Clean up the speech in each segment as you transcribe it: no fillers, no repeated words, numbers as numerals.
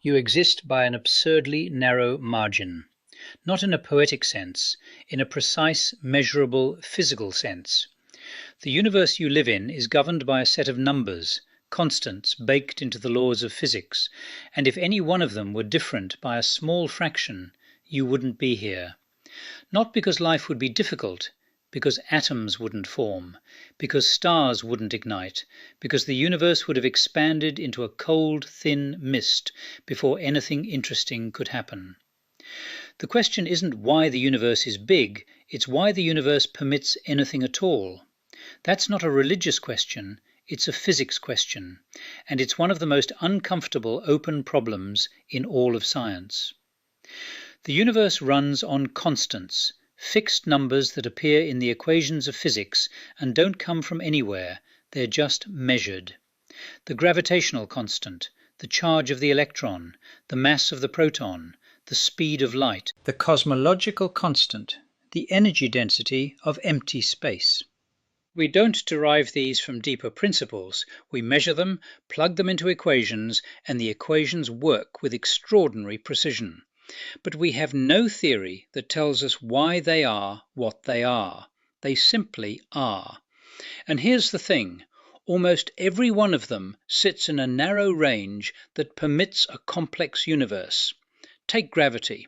You exist by an absurdly narrow margin, not in a poetic sense, in a precise, measurable, physical sense. The universe you live in is governed by a set of numbers, constants baked into the laws of physics, and if any one of them were different by a small fraction, you wouldn't be here. Not because life would be difficult, because atoms wouldn't form, because stars wouldn't ignite, because the universe would have expanded into a cold, thin mist before anything interesting could happen. The question isn't why the universe is big, it's why the universe permits anything at all. That's not a religious question, it's a physics question, and it's one of the most uncomfortable open problems in all of science. The universe runs on constants, fixed numbers that appear in the equations of physics and don't come from anywhere, they're just measured. The gravitational constant, the charge of the electron, the mass of the proton, the speed of light, the cosmological constant, the energy density of empty space. We don't derive these from deeper principles. We measure them, plug them into equations, and the equations work with extraordinary precision. But we have no theory that tells us why they are what they are. They simply are. And here's the thing. Almost every one of them sits in a narrow range that permits a complex universe. Take gravity.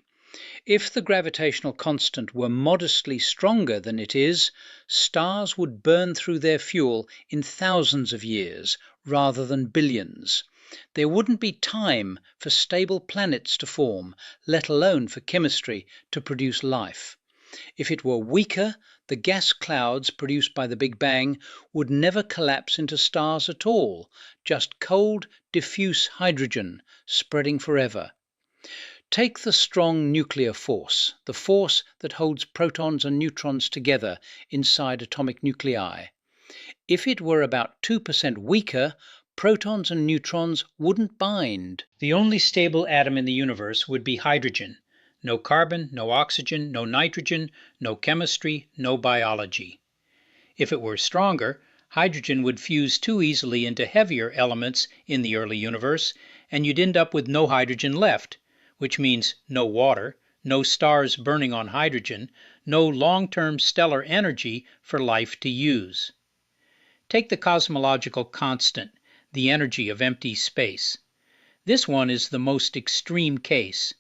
If the gravitational constant were modestly stronger than it is, stars would burn through their fuel in thousands of years rather than billions. There wouldn't be time for stable planets to form, let alone for chemistry to produce life. If it were weaker, the gas clouds produced by the Big Bang would never collapse into stars at all, just cold, diffuse hydrogen spreading forever. Take the strong nuclear force, the force that holds protons and neutrons together inside atomic nuclei. If it were about 2% weaker, protons and neutrons wouldn't bind. The only stable atom in the universe would be hydrogen. No carbon, no oxygen, no nitrogen, no chemistry, no biology. If it were stronger, hydrogen would fuse too easily into heavier elements in the early universe, and you'd end up with no hydrogen left, which means no water, no stars burning on hydrogen, no long-term stellar energy for life to use. Take the cosmological constant, the energy of empty space. This one is the most extreme case.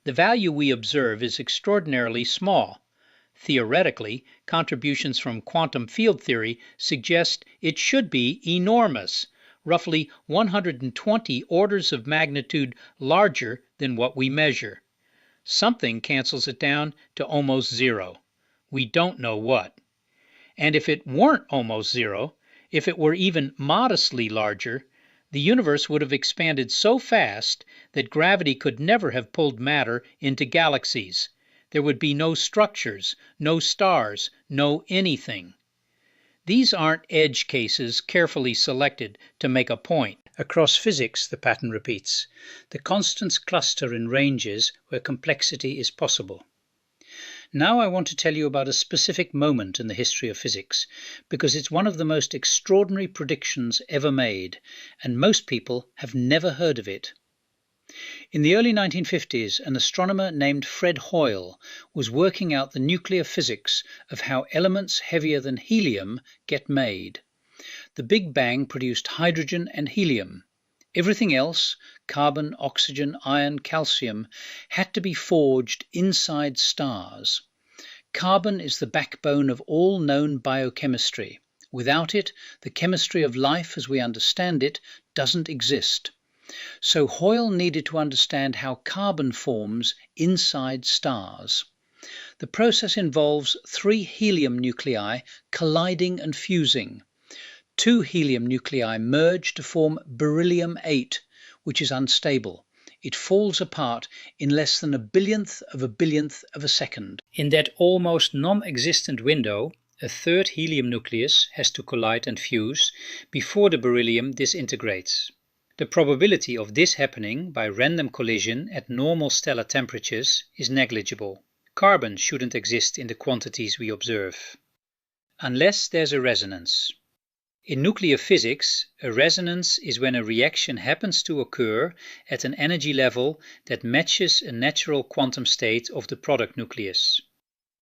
The value we observe is extraordinarily small. Theoretically, contributions from quantum field theory suggest it should be enormous, roughly 120 orders of magnitude larger than what we measure. Something cancels it down to almost zero. We don't know what. And if it weren't almost zero, if it were even modestly larger, the universe would have expanded so fast that gravity could never have pulled matter into galaxies. There would be no structures, no stars, no anything. These aren't edge cases carefully selected to make a point. Across physics, the pattern repeats. The constants cluster in ranges where complexity is possible. Now I want to tell you about a specific moment in the history of physics, because it's one of the most extraordinary predictions ever made, and most people have never heard of it. In the early 1950s, an astronomer named Fred Hoyle was working out the nuclear physics of how elements heavier than helium get made. The Big Bang produced hydrogen and helium. Everything else, carbon, oxygen, iron, calcium, had to be forged inside stars. Carbon is the backbone of all known biochemistry. Without it, the chemistry of life as we understand it doesn't exist. So Hoyle needed to understand how carbon forms inside stars. The process involves 3 helium nuclei colliding and fusing. 2 helium nuclei merge to form beryllium-8, which is unstable. It falls apart in less than a billionth of a second. In that almost non-existent window, a 3rd helium nucleus has to collide and fuse before the beryllium disintegrates. The probability of this happening by random collision at normal stellar temperatures is negligible. Carbon shouldn't exist in the quantities we observe. Unless there's a resonance. In nuclear physics, a resonance is when a reaction happens to occur at an energy level that matches a natural quantum state of the product nucleus.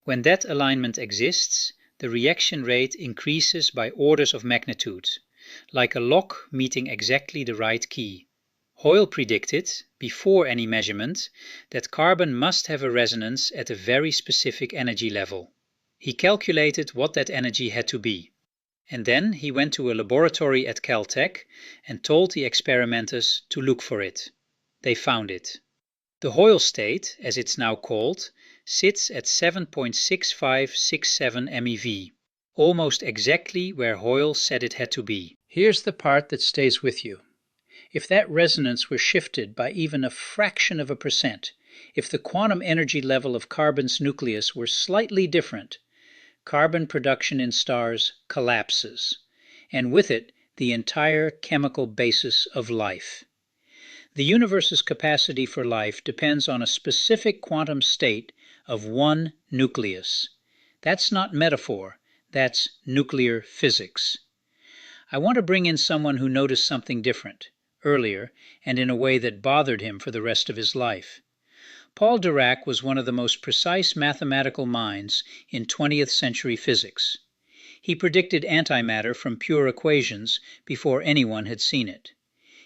When that alignment exists, the reaction rate increases by orders of magnitude, like a lock meeting exactly the right key. Hoyle predicted, before any measurement, that carbon must have a resonance at a very specific energy level. He calculated what that energy had to be, and then he went to a laboratory at Caltech and told the experimenters to look for it. They found it. The Hoyle state, as it's now called, sits at 7.6567 MeV, almost exactly where Hoyle said it had to be. Here's the part that stays with you. If that resonance were shifted by even a fraction of a percent, if the quantum energy level of carbon's nucleus were slightly different, carbon production in stars collapses, and with it the entire chemical basis of life. The universe's capacity for life depends on a specific quantum state of one nucleus. That's not metaphor, that's nuclear physics. I want to bring in someone who noticed something different, earlier, and in a way that bothered him for the rest of his life. Paul Dirac was one of the most precise mathematical minds in 20th century physics. He predicted antimatter from pure equations before anyone had seen it.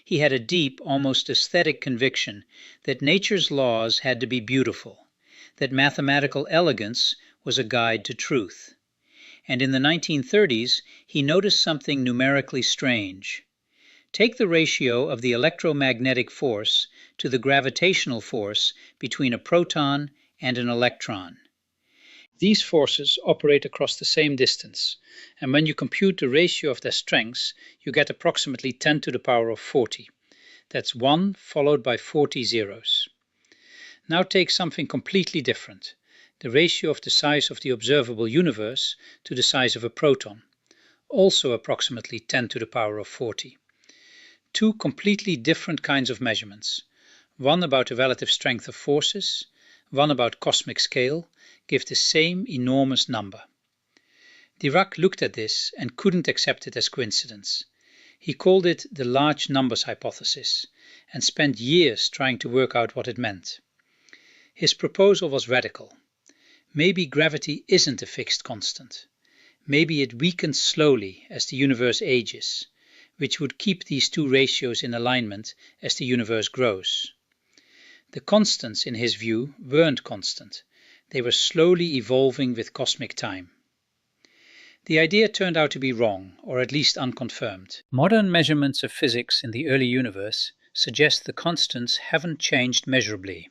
He had a deep, almost aesthetic conviction that nature's laws had to be beautiful, that mathematical elegance was a guide to truth. And in the 1930s, he noticed something numerically strange. Take the ratio of the electromagnetic force to the gravitational force between a proton and an electron. These forces operate across the same distance, and when you compute the ratio of their strengths, you get approximately 10 to the power of 40. That's 1 followed by 40 zeros. Now take something completely different, the ratio of the size of the observable universe to the size of a proton, also approximately 10 to the power of 40. Two completely different kinds of measurements, one about the relative strength of forces, one about cosmic scale, give the same enormous number. Dirac looked at this and couldn't accept it as coincidence. He called it the Large Numbers Hypothesis and spent years trying to work out what it meant. His proposal was radical. Maybe gravity isn't a fixed constant. Maybe it weakens slowly as the universe ages, which would keep these two ratios in alignment as the universe grows. The constants, in his view, weren't constant. They were slowly evolving with cosmic time. The idea turned out to be wrong, or at least unconfirmed. Modern measurements of physics in the early universe suggest the constants haven't changed measurably.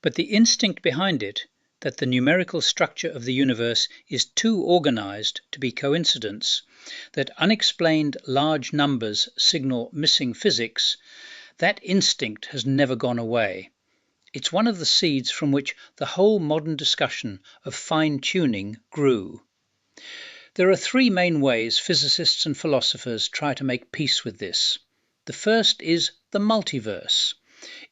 But the instinct behind it, that the numerical structure of the universe is too organized to be coincidence, that unexplained large numbers signal missing physics, that instinct has never gone away. It's one of the seeds from which the whole modern discussion of fine-tuning grew. There are three main ways physicists and philosophers try to make peace with this. The first is the multiverse.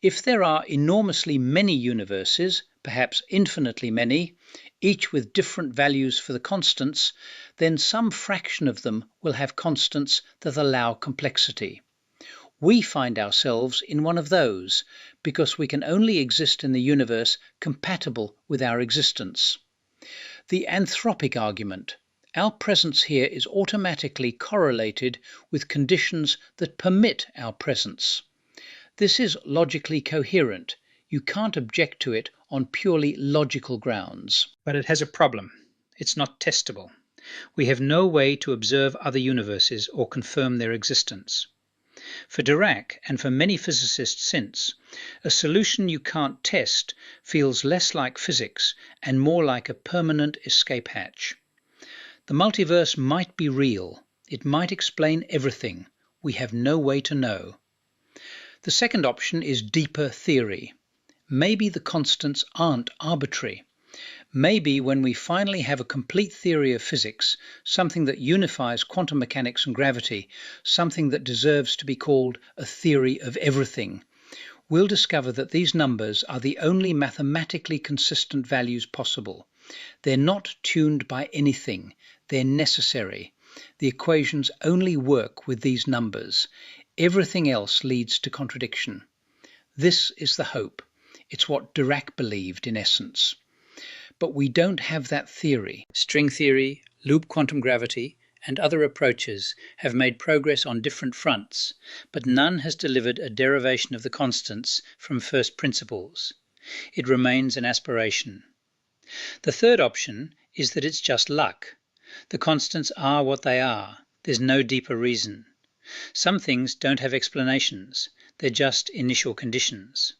If there are enormously many universes, perhaps infinitely many, each with different values for the constants, then some fraction of them will have constants that allow complexity. We find ourselves in one of those, because we can only exist in the universe compatible with our existence. The anthropic argument. Our presence here is automatically correlated with conditions that permit our presence. This is logically coherent. You can't object to it on purely logical grounds. But it has a problem. It's not testable. We have no way to observe other universes or confirm their existence. For Dirac, and for many physicists since, a solution you can't test feels less like physics and more like a permanent escape hatch. The multiverse might be real. It might explain everything. We have no way to know. The second option is deeper theory. Maybe the constants aren't arbitrary. Maybe when we finally have a complete theory of physics, something that unifies quantum mechanics and gravity, something that deserves to be called a theory of everything, we'll discover that these numbers are the only mathematically consistent values possible. They're not tuned by anything. They're necessary. The equations only work with these numbers. Everything else leads to contradiction. This is the hope. It's what Dirac believed in essence. But we don't have that theory. String theory, loop quantum gravity, and other approaches have made progress on different fronts, but none has delivered a derivation of the constants from first principles. It remains an aspiration. The third option is that it's just luck. The constants are what they are. There's no deeper reason. Some things don't have explanations. They're just initial conditions.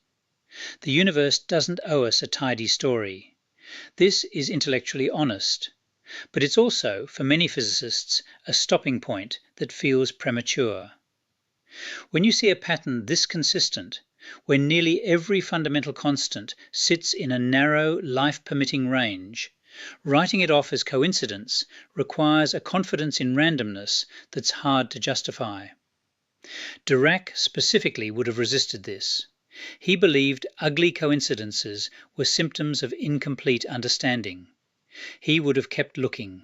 The universe doesn't owe us a tidy story. This is intellectually honest. But it's also, for many physicists, a stopping point that feels premature. When you see a pattern this consistent, when nearly every fundamental constant sits in a narrow, life-permitting range, writing it off as coincidence requires a confidence in randomness that's hard to justify. Dirac specifically would have resisted this. He believed ugly coincidences were symptoms of incomplete understanding. He would have kept looking.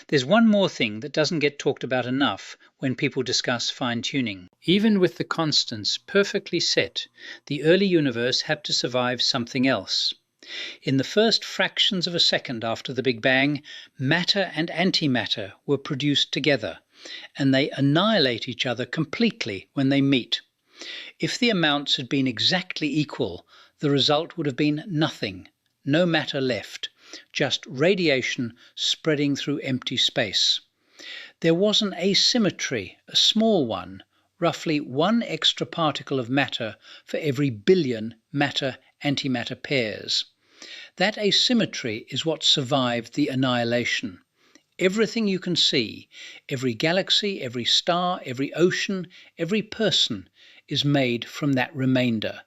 There's one more thing that doesn't get talked about enough when people discuss fine-tuning. Even with the constants perfectly set, the early universe had to survive something else. In the first fractions of a second after the Big Bang, matter and antimatter were produced together, and they annihilate each other completely when they meet. If the amounts had been exactly equal, the result would have been nothing, no matter left, just radiation spreading through empty space. There was an asymmetry, a small one, roughly one extra particle of matter for every billion matter-antimatter pairs. That asymmetry is what survived the annihilation. Everything you can see, every galaxy, every star, every ocean, every person, is made from that remainder,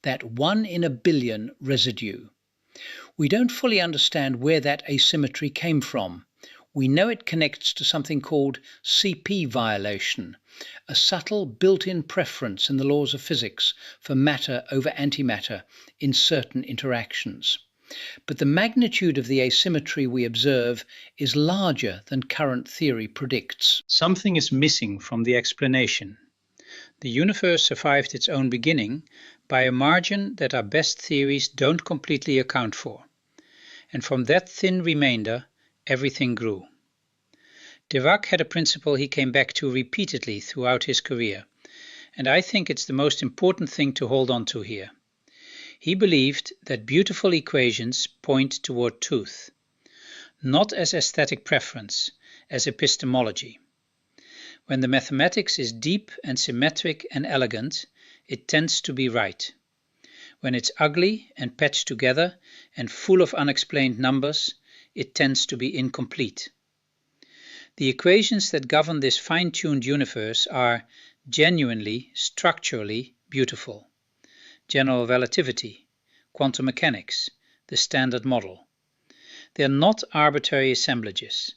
that 1 in a billion residue. We don't fully understand where that asymmetry came from. We know it connects to something called CP violation, a subtle built-in preference in the laws of physics for matter over antimatter in certain interactions. But the magnitude of the asymmetry we observe is larger than current theory predicts. Something is missing from the explanation. The universe survived its own beginning by a margin that our best theories don't completely account for. And from that thin remainder, everything grew. Dirac had a principle he came back to repeatedly throughout his career, and I think it's the most important thing to hold on to here. He believed that beautiful equations point toward truth, not as aesthetic preference, as epistemology. When the mathematics is deep and symmetric and elegant, it tends to be right. When it's ugly and patched together and full of unexplained numbers, it tends to be incomplete. The equations that govern this fine-tuned universe are genuinely, structurally beautiful. General relativity, quantum mechanics, the Standard Model. They are not arbitrary assemblages.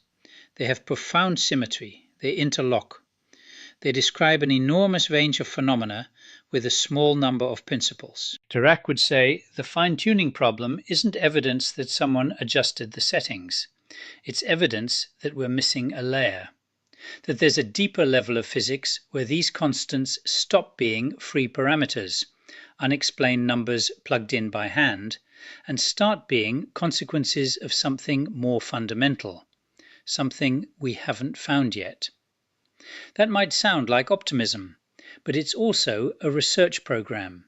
They have profound symmetry. They interlock. They describe an enormous range of phenomena with a small number of principles. Dirac would say the fine-tuning problem isn't evidence that someone adjusted the settings. It's evidence that we're missing a layer, that there's a deeper level of physics where these constants stop being free parameters, unexplained numbers plugged in by hand, and start being consequences of something more fundamental, something we haven't found yet. That might sound like optimism, but it's also a research program.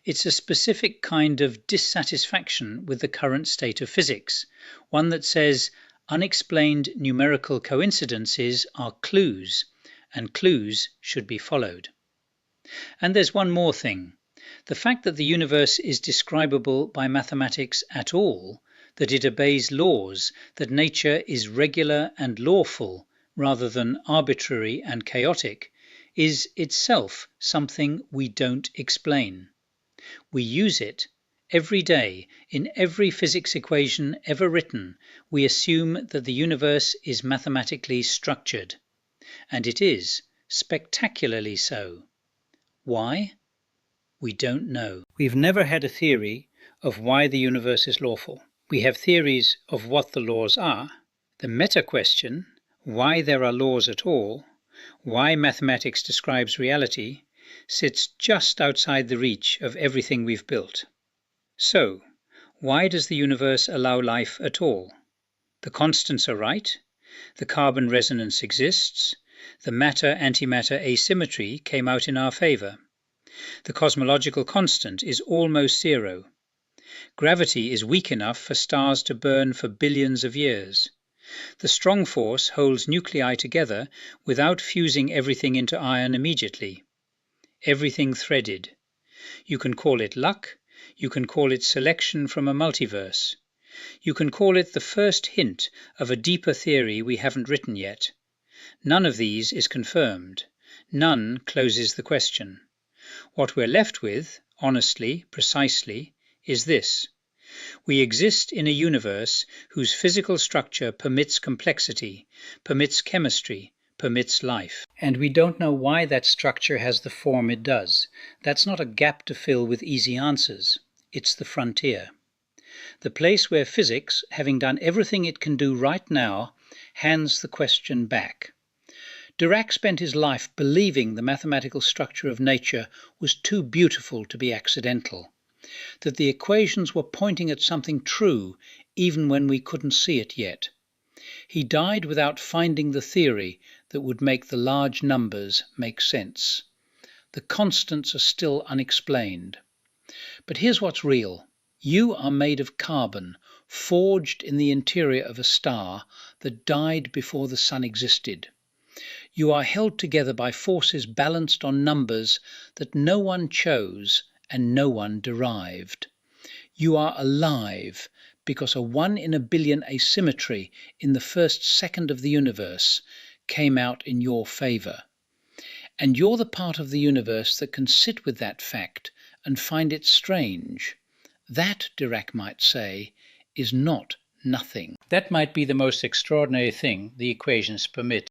It's a specific kind of dissatisfaction with the current state of physics, one that says unexplained numerical coincidences are clues, and clues should be followed. And there's one more thing. The fact that the universe is describable by mathematics at all, that it obeys laws, that nature is regular and lawful rather than arbitrary and chaotic, is itself something we don't explain. We use it every day in every physics equation ever written. We assume that the universe is mathematically structured, and it is, spectacularly so. Why? We don't know. We've never had a theory of why the universe is lawful. We have theories of what the laws are. The meta question, why there are laws at all, why mathematics describes reality, sits just outside the reach of everything we've built. So, why does the universe allow life at all? The constants are right, the carbon resonance exists, the matter-antimatter asymmetry came out in our favor. The cosmological constant is almost zero. Gravity is weak enough for stars to burn for billions of years. The strong force holds nuclei together without fusing everything into iron immediately. Everything threaded. You can call it luck, you can call it selection from a multiverse. You can call it the first hint of a deeper theory we haven't written yet. None of these is confirmed. None closes the question. What we're left with, honestly, precisely, is this. We exist in a universe whose physical structure permits complexity, permits chemistry, permits life. And we don't know why that structure has the form it does. That's not a gap to fill with easy answers. It's the frontier. The place where physics, having done everything it can do right now, hands the question back. Dirac spent his life believing the mathematical structure of nature was too beautiful to be accidental, that the equations were pointing at something true even when we couldn't see it yet. He died without finding the theory that would make the large numbers make sense. The constants are still unexplained. But here's what's real. You are made of carbon, forged in the interior of a star that died before the sun existed. You are held together by forces balanced on numbers that no one chose and no one derived. You are alive because a 1 in a billion asymmetry in the first second of the universe came out in your favor. And you're the part of the universe that can sit with that fact and find it strange. That, Dirac might say, is not nothing. That might be the most extraordinary thing the equations permit.